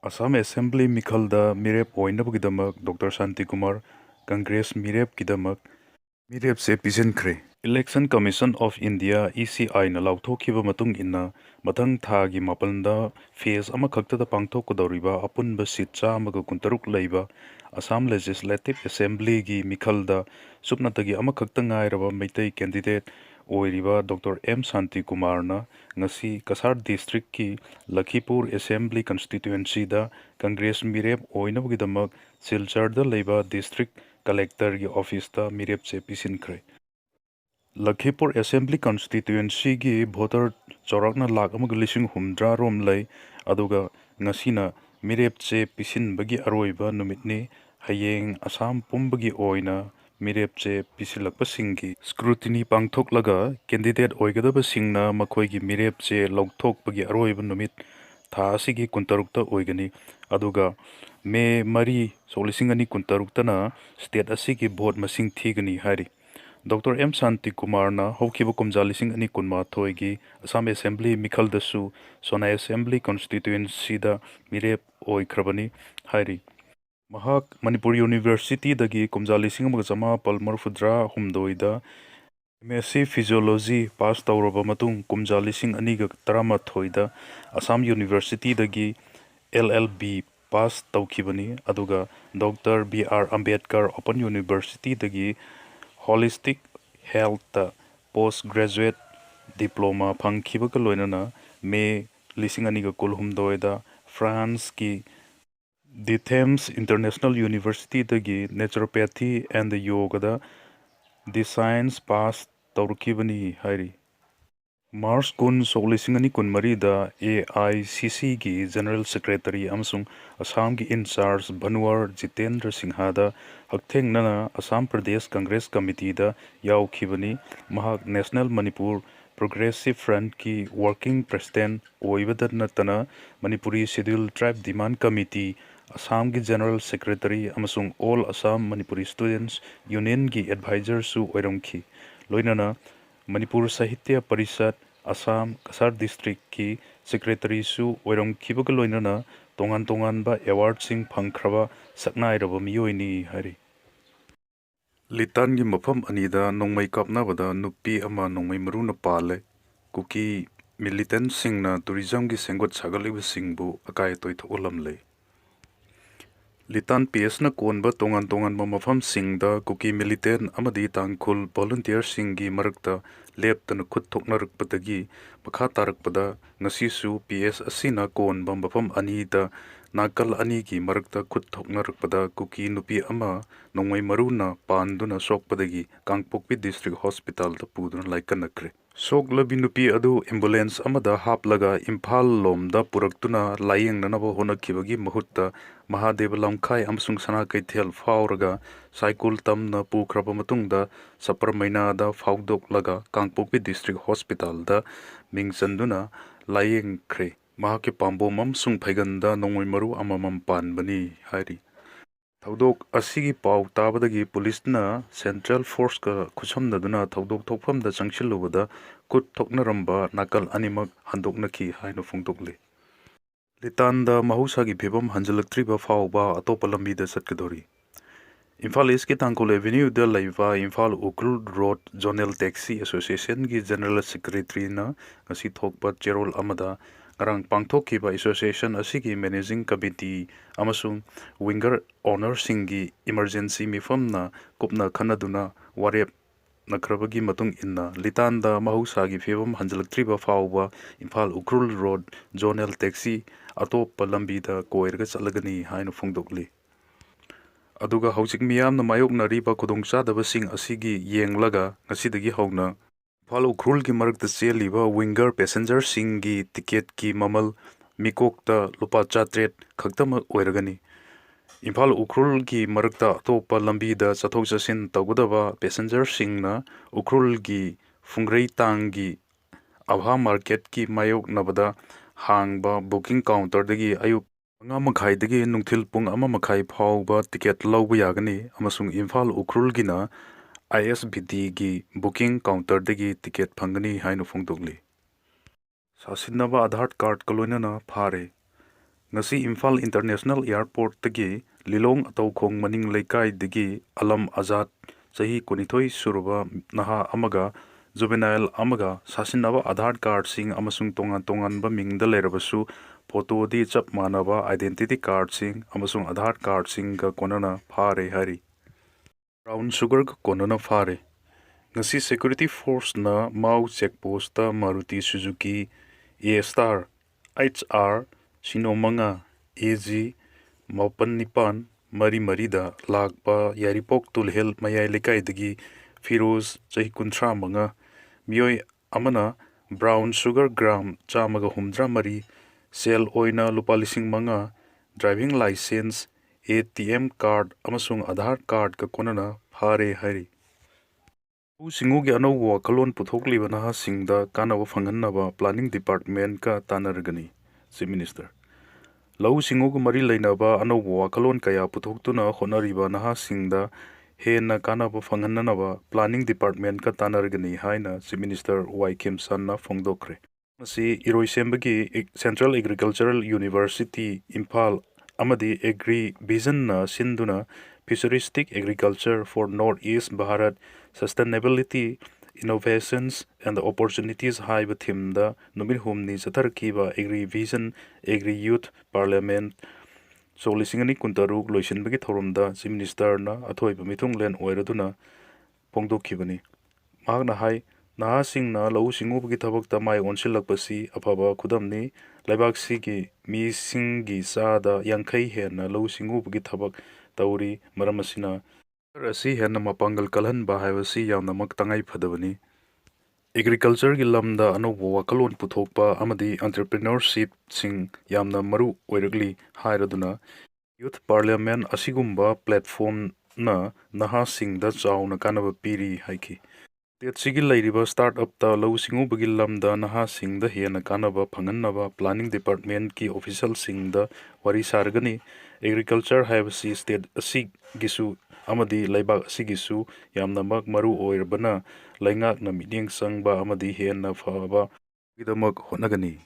Assam Assembly Mikhalda Mirep Oinabugidamak Dr. Shanti Kumar Congress Mirep Kidamak Mirep se Pizenkre Election Commission of India ECI na lauthokiba matung inna mathang thagi mapalda phase amakhakta pangthokkodoriba apunba seat chamaga kuntaruk leiba Assam Legislative Assembly gi Mikhalda supnatagi amakhakta ngairaba maitai candidate oiriba Dr. M. Shanti Kumarna ngasi Kasar District ki Lakhipur Assembly Constituency da Congress Mirep oinabugidamak Silchar da leiba District Collector gi office da Mirep che pisinkre Lakhipur Assembly Constituency gi voter chorakna lakh amaga lising humdra rom lei aduga ngasina Mirep che pisinbagi aroiba numitni hayeng Assam pumbagi oina Mirep che pisilakpa singi scrutiny pangthoklaga candidate oigadaba singna makhoi Mirep che lauthokpagi aroiba numit tha asigi kuntarukta oigani aduga me mari solisingani kuntaruktana state asigi vote masing thigani hari Dr. M. Shanti Kumarna Hokiba Kumjalising Ani Kunmathoigi Assam Assembly Mikhaldasu Sonai Assembly Constituency da Mirep Oikrabani Hari Mahak Manipur University dagi Kumjalising Magzama Palmarfudra Humdoida MSc Physiology pass tawraba matung Kumjalising Aniga Tarama Thoida Assam University dagi LLB pass tawkibani aduga Dr. B.R. Ambedkar Open University dagi Holistic Health Postgraduate Diploma Pangkibaga loinana May Lisinganiga Kulhumdoida France ki The Thames International University dagi Naturopathy and the Yoga da The Science Pass Taurkibani Hari Mars kun Solisingani kun Marida AICC ki General Secretary Amsung Assam ki in charge Banwar Jitendra Singhada Haktheng Nana Assam Pradesh Congress Committee da Yaukibani Mahak National Manipur Progressive Front ki Working President Oibada Natana Manipuri Scheduled Tribe Demand Committee Assam ki General Secretary Amsung All Assam Manipuri Students Union ki Advisor su Oiromki Loinana Manipur Sahitya Parishad Assam Kasar District ki Secretary su Oirom Kibaga loinana tongan ba award sing phangkhraba saknairaba miyoini hari Litan gi mafam anida nongmai kapnabada nupi ama nongmai maruna pale kuki militant singna tourism gi sengot sagaliba singbu akai toi tholam le Litan PS na konba tongan ba mafam singda kuki militant amadi tangkhul volunteer singi marakta leptana khut thoknarukpatagi pakha tarakpada ngasisu PS asina konba mafam anida nakal ani ki marakta khut thoknarukpada kuki nupi ama nongmai maruna panduna sokpadagi Kangpokpi District Hospital da puduna laikanakre Sok labi nupi adu ambulance amada haplaga Imphal lomda puraktuna layeng nanaba honakibagi mahutta Mahadeva Lamkai amsung sana kaithel fauraga cycle tamna pukraba matungda Saparmaina da faudok laga Kangpokpi District Hospital da mingchanduna layeng kre mahake pambo mamsung phaiganda nongoi maru amamam panbani hari Thaudok asigi pau tabadagi police Central Force ka khushamnaduna thaudok thokphamda changchilubada kut thoknaramba nakal animak handoknaki haino phungtokle Litanda mahusagi phibam hanjalaktriba fauba atopa lambida chatkadori Imphal East ki Tangkol Avenue da laiva Imphal Ukrul Road Zonal Taxi Association gi General Secretary na ngasi thokpa Cherol amada ngarang pangthokkiba association asigi managing committee amasung winger owner singi emergency mifamna kupna khanaduna warep nakrabagi matung inna litanda mahusagi phibam hanjalaktriba fauba Imphal Ukrul Road Zonal Taxi atopa lambida koirga chalagani haino phungdokli aduga haujik miyamna mayoknariba khudongchadabasing asigi yenglaga ngasidagi hauna Imphal Ukrul ki marakta cheliba winger passenger singi ticket ki mamal mikokta lupa chatret khaktama oiragani Imphal Ukrul ki marakta atopa lambida chathok chasin tawgadaba passenger singna Ukrul ki fungrei tangi abha market ki mayok nabada hangba booking counter dagi ayuk nga makhai dagi nungthil pung ama makhai phawba ticket lawba yagani amasung Imphal Ukrul gina ISBD gi booking counter dagi ticket phangani haino phongdokli Sasinaba Aadhaar card kaloina na phare ngasi Imphal International Airport tagi Lilong Ataukhong Maning Laikai dagi Alam Azad Sahi Kunithoi Suraba Naha Amaga Juvenile Amaga Sasinaba Aadhaar Card Sing Amasung Tongan Ba Mingda Lerabasu Photo di Chap Manaba Identity Card Sing Amasung Aadhaar Card Sing Ka Konana Phare Hari Brown Sugar Ka Konana Phare ngasi Security Force na Mau Checkpost ta Maruti Suzuki A Star HR Sinomanga AG Maupan Nipan Mari Marida Lakpa Yaripok Tulhel Mayai Lekaidagi Firoz Chahi Kuntra Manga Mioi Amana Brown Sugar Gram Chamaga Humdra Mari Sel Oina Lupalising Manga Driving License ATM Card Amasung Aadhaar Card Ka Konana Phare Hari Singugi Anova Kalon Puthokli Naha Singda Kanava Fanganava Planning Department Ka Tanaragani, Chief Minister. Lau Singugu Mari Lainaba Anova Kalon Kaya Puthoktuna Honariba Naha Singda Hena Kanava Fanganava Planning Department Ka Tanaragani Haina, Chief Minister Y. Kim Sanna Fongdokre. Masi Iroisembagi Central Agricultural University Imphal Amadi Agri Vision na Sinduna Futuristic Agriculture for Northeast Bharat Sustainability, Innovations and the Opportunities Haiba Thimda Numit Humni Satarkiba Agri Vision Agri Youth Parliament Solisingani Kuntaruk Loisinbagi Thorumda Chief Minister na Athoiba Mithung Len Oiraduna Pongdokibani Magna Hai Nahasingna Lau Singubagi Tabakta Mai Onsilakpasi Apaba Kudamni Laibaksigi Mi Singi Sada Yankai Hena Lau Singubagi Tabak Tauri Maramasina Rasi Hena Mapangal Kalhan Bahayasi Yanamak Tangai Padavani Agriculture Gilamda Anobo Wakalon Puthokpa Amadi Entrepreneurship Sing Yamna Maru Oiragli Hairaduna Youth Parliament Asigumba Platform na Nahasingda Chauna Kanava Piri Haiki Sigi Lairiba Startup Ta Lau Singubagi Lamda Nahasingda Hena Kanava Panganava Planning Department Ki Official Singda Wari Sargani Agriculture Havasi State Asig Gisu Amadi Laibak Sigisu Yamnamak Maru Oirbana Laingak na Midyang Sangba Amadi Hena Faba Gidamak Honagani